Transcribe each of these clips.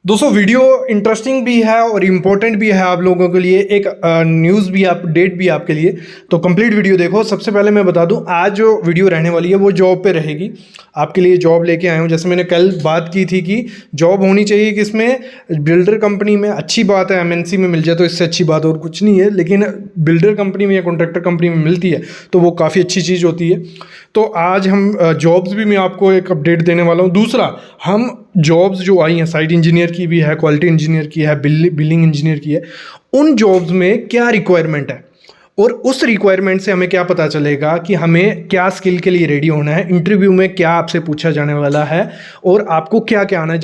दोस्तों video interesting भी है और इम्पोर्टेंट भी है आप लोगों के लिए। एक न्यूज़ भी अपडेट भी आपके लिए, तो कंप्लीट वीडियो देखो। सबसे पहले मैं बता दूं, आज जो वीडियो रहने वाली है वो जॉब पे रहेगी। आपके लिए जॉब लेके आया हूं। जैसे मैंने कल बात की थी कि जॉब होनी चाहिए किसमें, बिल्डर कंपनी में। अच्छी बात है, एमएनसी में मिल जाए तो इससे अच्छी बात और कुछ नहीं है, लेकिन बिल्डर कंपनी में या कॉन्ट्रैक्टर कंपनी में मिलती है तो वो काफ़ी अच्छी चीज़ होती है। तो आज हम जॉब्स भी मैं आपको एक अपडेट देने वाला हूँ। दूसरा, हम जॉब्स जो आई हैं, साइट इंजीनियर की भी है, क्वालिटी इंजीनियर की है, बिलिंग इंजीनियर की है, उन जॉब्स में क्या रिक्वायरमेंट है और उस रिक्वायरमेंट से हमें क्या पता चलेगा कि हमें क्या स्किल के लिए रेडी होना है, इंटरव्यू में क्या आपसे पूछा जाने वाला है और आपको क्या क्या आना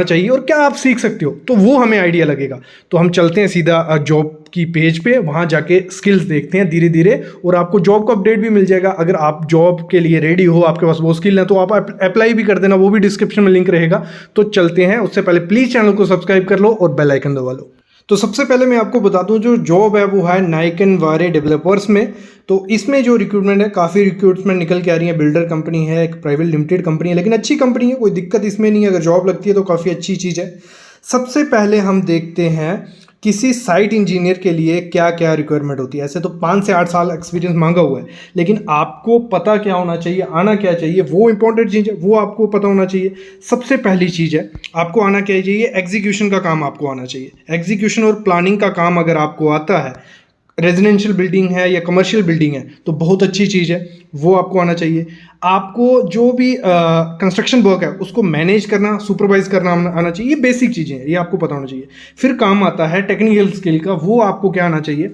चाहिए और क्या आप सीख सकते हो, तो वो हमें आइडिया लगेगा। तो हम चलते हैं सीधा जॉब की पेज पे, वहाँ जाके स्किल्स देखते हैं धीरे धीरे और आपको जॉब का अपडेट भी मिल जाएगा। अगर आप जॉब के लिए रेडी हो, आपके पास वो स्किल है, तो आप अप्लाई भी कर देना, वो भी डिस्क्रिप्शन में लिंक रहेगा। तो चलते हैं, उससे पहले प्लीज़ चैनल को सब्सक्राइब कर लो और बेल आइकन दबा लो। तो सबसे पहले मैं आपको बता दूं, जो जॉब है वो है नाइकन वारे डेवलपर्स में। तो इसमें जो रिक्रूटमेंट है, काफ़ी रिक्रूटमेंट निकल के आ रही है। बिल्डर कंपनी है, एक प्राइवेट लिमिटेड कंपनी है, लेकिन अच्छी कंपनी है, कोई दिक्कत इसमें नहीं है। अगर जॉब लगती है तो काफ़ी अच्छी चीज़ है। सबसे पहले हम देखते हैं किसी साइट इंजीनियर के लिए क्या क्या रिक्वायरमेंट होती है। ऐसे तो 5 से 8 साल एक्सपीरियंस मांगा हुआ है, लेकिन आपको पता क्या होना चाहिए, आना क्या चाहिए, वो इंपॉर्टेंट चीज़ है, वो आपको पता होना चाहिए। सबसे पहली चीज़ है, आपको आना क्या चाहिए, एग्जीक्यूशन का काम आपको आना चाहिए। एग्जीक्यूशन और प्लानिंग का काम अगर आपको आता है, रेजिडेंशियल बिल्डिंग है या कमर्शियल बिल्डिंग है, तो बहुत अच्छी चीज़ है, वो आपको आना चाहिए। आपको जो भी कंस्ट्रक्शन वर्क है उसको मैनेज करना, सुपरवाइज करना आना चाहिए। ये बेसिक चीज़ें हैं, ये आपको पता होना चाहिए। फिर काम आता है टेक्निकल स्किल का, वो आपको क्या आना चाहिए,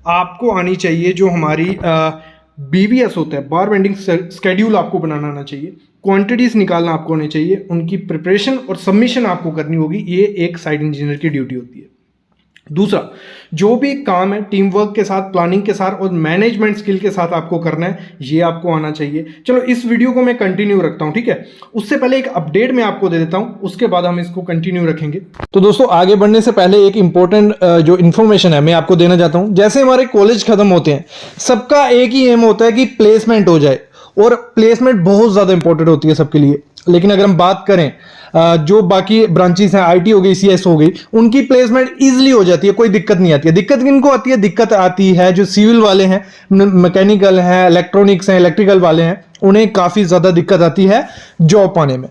आपको आनी चाहिए जो हमारी BBS होता है, बार बेंडिंग स्केड्यूल आपको बनाना आना चाहिए। क्वांटिटीज़ निकालना आपको आनी चाहिए, उनकी प्रिपरेशन और सबमिशन आपको करनी होगी। ये एक साइट इंजीनियर की ड्यूटी होती है। दूसरा, जो भी काम है टीम वर्क के साथ, प्लानिंग के साथ और मैनेजमेंट स्किल के साथ आपको करना है, ये आपको आना चाहिए। चलो इस वीडियो को मैं कंटिन्यू रखता हूं, ठीक है। उससे पहले एक अपडेट मैं आपको दे देता हूं, उसके बाद हम इसको कंटिन्यू रखेंगे। तो दोस्तों, आगे बढ़ने से पहले एक इंपॉर्टेंट जो इन्फॉर्मेशन है मैं आपको देना चाहता हूं। जैसे हमारे कॉलेज खत्म होते हैं, सबका एक ही एम होता है कि प्लेसमेंट हो जाए, और प्लेसमेंट बहुत ज़्यादा इंपॉर्टेंट होती है सबके लिए। लेकिन अगर हम बात करें जो बाकी ब्रांचेस हैं, IT हो गई, CS हो गई, उनकी प्लेसमेंट इजीली हो जाती है, कोई दिक्कत नहीं आती है। दिक्कत किनको आती है? दिक्कत आती है जो सिविल वाले हैं, मैकेनिकल हैं, इलेक्ट्रॉनिक्स हैं, इलेक्ट्रिकल वाले हैं, उन्हें काफ़ी ज़्यादा दिक्कत आती है जॉब पाने में।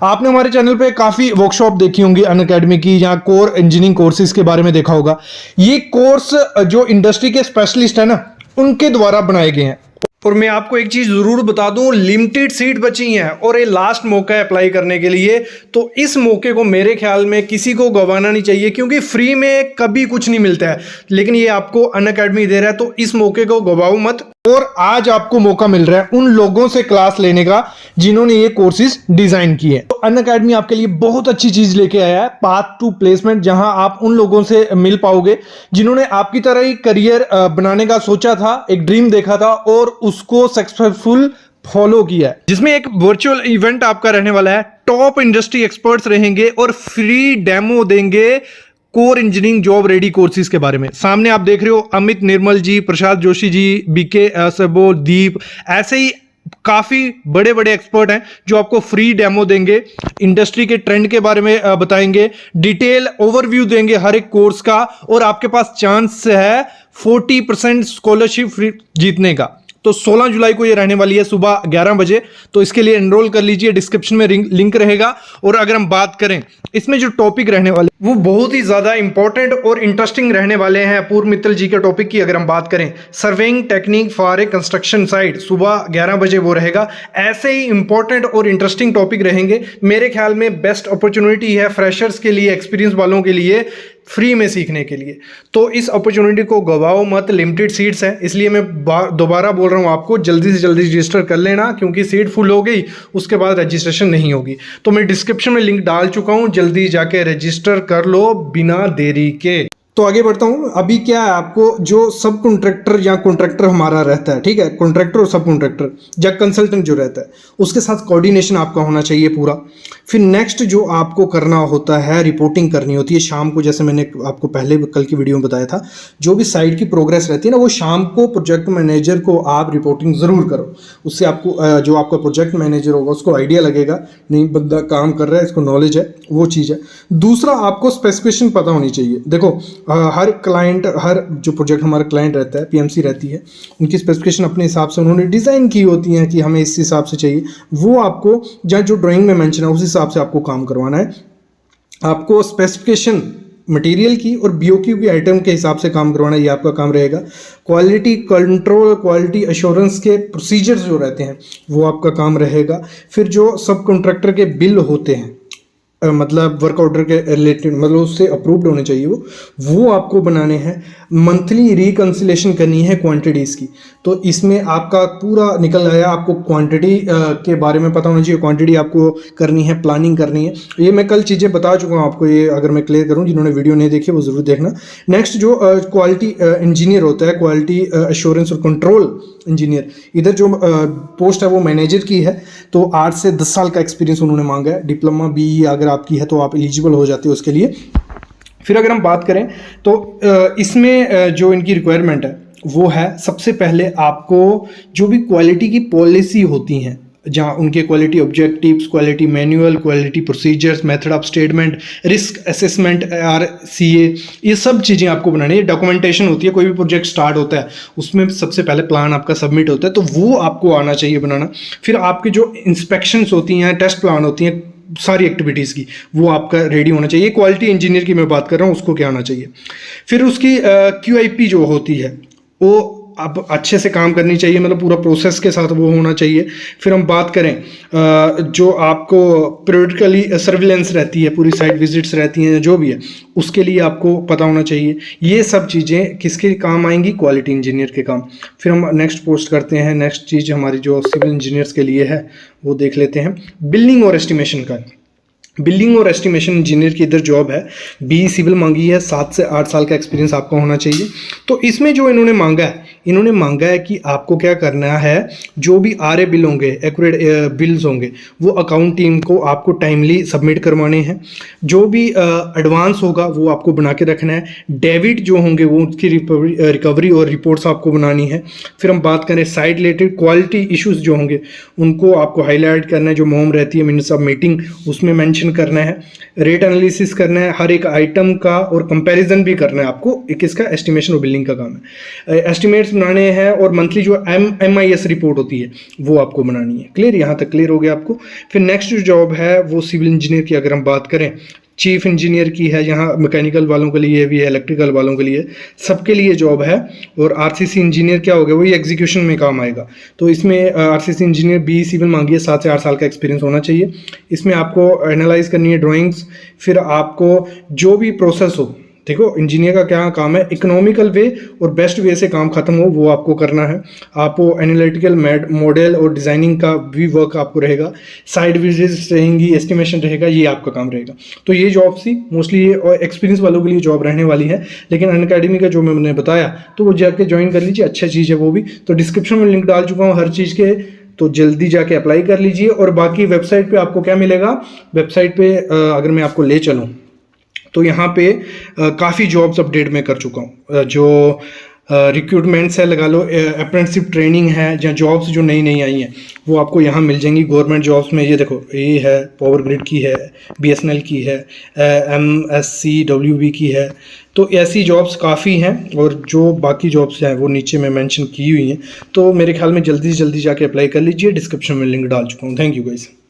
आपने हमारे चैनल पे काफ़ी वर्कशॉप देखी होंगी अनअकैडमी की, या कोर इंजीनियरिंग कोर्सेज के बारे में देखा होगा। ये कोर्स जो इंडस्ट्री के स्पेशलिस्ट है ना, उनके द्वारा बनाए गए हैं। और मैं आपको एक चीज़ ज़रूर बता दूं, लिमिटेड सीट बची हैं और ये लास्ट मौका है अप्लाई करने के लिए। तो इस मौके को मेरे ख्याल में किसी को गंवाना नहीं चाहिए, क्योंकि फ्री में कभी कुछ नहीं मिलता है, लेकिन ये आपको अनअकैडमी दे रहा है, तो इस मौके को गंवाओ मत। और आज आपको मौका मिल रहा है उन लोगों से क्लास लेने का जिन्होंने ये कोर्सेज डिजाइन किए। तो अनअकैडमी आपके लिए बहुत अच्छी चीज लेके आया है, पाथ टू प्लेसमेंट, जहां आप उन लोगों से मिल पाओगे जिन्होंने आपकी तरह ही करियर बनाने का सोचा था, एक ड्रीम देखा था और उसको सक्सेसफुल फॉलो किया है। जिसमें एक वर्चुअल इवेंट आपका रहने वाला है, टॉप इंडस्ट्री एक्सपर्ट्स रहेंगे और फ्री डेमो देंगे core engineering job ready courses के बारे में। सामने आप देख रहे हो अमित निर्मल जी, प्रसाद जोशी जी, BK सबो, दीप, ऐसे ही काफ़ी बड़े बड़े एक्सपर्ट हैं जो आपको फ्री डेमो देंगे, इंडस्ट्री के ट्रेंड के बारे में बताएंगे, डिटेल ओवरव्यू देंगे हर एक कोर्स का, और आपके पास चांस है 40% स्कॉलरशिप फ्री जीतने का। तो 16 जुलाई को ये रहने वाली है सुबह 11 बजे। तो इसके लिए एनरोल कर लीजिए, डिस्क्रिप्शन में लिंक रहेगा। और अगर हम बात करें, इसमें जो टॉपिक रहने वाले वो बहुत ही ज़्यादा इंपॉर्टेंट और इंटरेस्टिंग रहने वाले हैं। पूर्व मित्तल जी के टॉपिक की अगर हम बात करें, surveying technique for a construction site, सुबह 11 बजे वो रहेगा। ऐसे ही इंपॉर्टेंट और इंटरेस्टिंग टॉपिक रहेंगे। मेरे ख्याल में बेस्ट अपॉर्चुनिटी है फ्रेशर्स के लिए, एक्सपीरियंस वालों के लिए, फ्री में सीखने के लिए। तो इस अपॉर्चुनिटी को गवाओ मत, लिमिटेड सीट्स हैं, इसलिए मैं दोबारा बोल रहा हूँ आपको, जल्दी से जल्दी रजिस्टर कर लेना, क्योंकि सीट फुल हो गई उसके बाद रजिस्ट्रेशन नहीं होगी। तो मैं डिस्क्रिप्शन में लिंक डाल चुका हूँ, जल्दी जाके रजिस्टर कर लो बिना देरी के। तो आगे बढ़ता हूँ। अभी क्या है, आपको जो सब कॉन्ट्रैक्टर या कॉन्ट्रैक्टर हमारा रहता है, ठीक है, कॉन्ट्रैक्टर और सब कॉन्ट्रैक्टर या कंसल्टेंट जो रहता है, उसके साथ कोऑर्डिनेशन आपका होना चाहिए पूरा। फिर नेक्स्ट जो आपको करना होता है, रिपोर्टिंग करनी होती है शाम को, जैसे मैंने आपको पहले कल की वीडियो में बताया था, जो भी साइट की प्रोग्रेस रहती है ना, वो शाम को प्रोजेक्ट मैनेजर को आप रिपोर्टिंग ज़रूर करो। उससे आपको जो आपका प्रोजेक्ट मैनेजर होगा उसको आइडिया लगेगा, नहीं बंदा काम कर रहा है, इसको नॉलेज है, वो चीज़ है। दूसरा, आपको स्पेसिफिकेशन पता होनी चाहिए। देखो हर क्लाइंट, हर जो प्रोजेक्ट हमारा क्लाइंट रहता है, पीएमसी रहती है, उनकी स्पेसिफिकेशन अपने हिसाब से उन्होंने डिज़ाइन की होती हैं कि हमें इस हिसाब से चाहिए, वो आपको जहाँ जो ड्राइंग में मेंशन है उस हिसाब से आपको काम करवाना है। आपको स्पेसिफिकेशन मटेरियल की और बीओक्यू की आइटम के हिसाब से काम करवाना, ये आपका काम रहेगा। क्वालिटी कंट्रोल, क्वालिटी अश्योरेंस के प्रोसीजर्स जो रहते हैं वो आपका काम रहेगा। फिर जो सब कॉन्ट्रैक्टर के बिल होते हैं, मतलब वर्क ऑर्डर के रिलेटेड, मतलब उससे अप्रूव्ड होने चाहिए वो आपको बनाने हैं। मंथली रिकन्सिलेशन करनी है क्वांटिटीज़ की, तो इसमें आपका पूरा निकल आया। आपको क्वांटिटी के बारे में पता होना चाहिए, क्वांटिटी आपको करनी है, प्लानिंग करनी है। ये मैं कल चीज़ें बता चुका हूँ आपको, ये अगर मैं क्लियर करूँ, जिन्होंने वीडियो नहीं देखी वो ज़रूर देखना। नेक्स्ट जो क्वालिटी इंजीनियर होता है, क्वालिटी अश्योरेंस और कंट्रोल इंजीनियर, इधर जो पोस्ट है वो मैनेजर की है। तो 8 से 10 साल का एक्सपीरियंस उन्होंने मांगा है। डिप्लोमा बीई अगर आपकी है तो आप एलिजिबल हो जाते हो उसके लिए। फिर अगर हम बात करें तो इसमें जो इनकी रिक्वायरमेंट है वो है, सबसे पहले आपको जो भी क्वालिटी की पॉलिसी होती हैं, जहाँ उनके quality objectives, quality manual, quality procedures, method of statement, risk assessment, RCA, ये सब चीज़ें आपको बनानी है। डॉक्यूमेंटेशन होती है, कोई भी प्रोजेक्ट स्टार्ट होता है उसमें सबसे पहले प्लान आपका सबमिट होता है, तो वो आपको आना चाहिए बनाना। फिर आपकी जो इंस्पेक्शंस होती हैं, टेस्ट प्लान होती हैं, सारी एक्टिविटीज़ की, वो आपका रेडी होना चाहिए। क्वालिटी इंजीनियर की मैं बात कर रहा हूँ, उसको क्या आना चाहिए। फिर उसकी QIP जो होती है वो आप अच्छे से काम करनी चाहिए, मतलब पूरा प्रोसेस के साथ वो होना चाहिए। फिर हम बात करें जो आपको पीरियडिकली सर्विलेंस रहती है, पूरी साइट विजिट्स रहती हैं, जो भी है उसके लिए आपको पता होना चाहिए। ये सब चीज़ें किसके काम आएंगी? क्वालिटी इंजीनियर के काम। फिर हम नेक्स्ट पोस्ट करते हैं। नेक्स्ट चीज़ हमारी जो सिविल इंजीनियर्स के लिए है वो देख लेते हैं। बिल्डिंग और एस्टिमेशन का, बिल्डिंग और एस्टिमेशन इंजीनियर की इधर जॉब है। BE सिविल मांगी है, 7 से 8 साल का एक्सपीरियंस आपका होना चाहिए। तो इसमें जो इन्होंने मांगा है कि आपको क्या करना है, जो भी RA बिल होंगे, एक्यूरेट बिल्स होंगे, वो अकाउंट टीम को आपको टाइमली सबमिट करवाने हैं। जो भी एडवांस होगा वो आपको बना के रखना है। डेबिट जो होंगे वो उसकी रिकवरी और रिपोर्ट्स आपको बनानी है। फिर हम बात करें साइट रिलेटेड क्वालिटी इश्यूज जो होंगे उनको आपको हाईलाइट करना है, जो मोम रहती है मिनट्स ऑफ मीटिंग उसमें मेंशन करना है। रेट एनालिसिस करना है हर एक आइटम का, और कंपैरिजन भी करना है आपको। एक इसका एस्टिमेशन और बिलिंग का काम है। एस्टिमेट्स बनाने हैं, और मंथली जो MIS रिपोर्ट होती है वो आपको बनानी है। क्लियर? यहाँ तक क्लियर हो गया आपको। फिर नेक्स्ट जो जॉब है वो सिविल इंजीनियर की अगर हम बात करें, चीफ इंजीनियर की है। यहाँ मैकेनिकल वालों के लिए भी है, इलेक्ट्रिकल वालों के लिए, सबके लिए जॉब है। और RCC इंजीनियर क्या हो गया, वही एग्जीक्यूशन में काम आएगा। तो इसमें RCC इंजीनियर BE सिविल मांगी है, 7 से 8 साल का एक्सपीरियंस होना चाहिए। इसमें आपको एनालाइज करनी है ड्राइंग्स। फिर आपको जो भी प्रोसेस हो, देखो इंजीनियर का क्या काम है, इकोनॉमिकल वे और बेस्ट वे से काम खत्म हो वो आपको करना है। आपको एनालिटिकल मॉडल और डिज़ाइनिंग का भी वर्क आपको रहेगा। साइड विजिट्स रहेंगी, एस्टिमेशन रहेगा, ये आपका काम रहेगा। तो ये जॉब सी मोस्टली और एक्सपीरियंस वालों के लिए जॉब रहने वाली है। लेकिन अनअकैडमी का जो मैंने बताया तो वो जाके ज्वाइन कर लीजिए, अच्छा चीज़ है वो भी। तो डिस्क्रिप्शन में लिंक डाल चुका हूँ हर चीज़ के, तो जल्दी जाके अप्लाई कर लीजिए। और बाकी वेबसाइट पे आपको क्या मिलेगा, वेबसाइट पे अगर मैं आपको ले चलूँ तो यहाँ पे काफ़ी जॉब्स अपडेट मैं कर चुका हूँ। जो रिक्रूटमेंट्स है, लगा लो अप्रेंटिसशिप ट्रेनिंग है, या जॉब्स जो नई नई आई हैं वो आपको यहाँ मिल जाएंगी। गवर्नमेंट जॉब्स में ये देखो, ये है पावर ग्रिड की है, BSNL की है, MSCWB की है। तो ऐसी जॉब्स काफ़ी हैं, और जो बाकी जॉब्स हैं वो नीचे में मेंशन की हुई हैं। तो मेरे ख्याल में जल्दी से जल्दी जाके अप्लाई कर लीजिए। डिस्क्रिप्शन में लिंक डाल चुका हूँ। Thank you guys.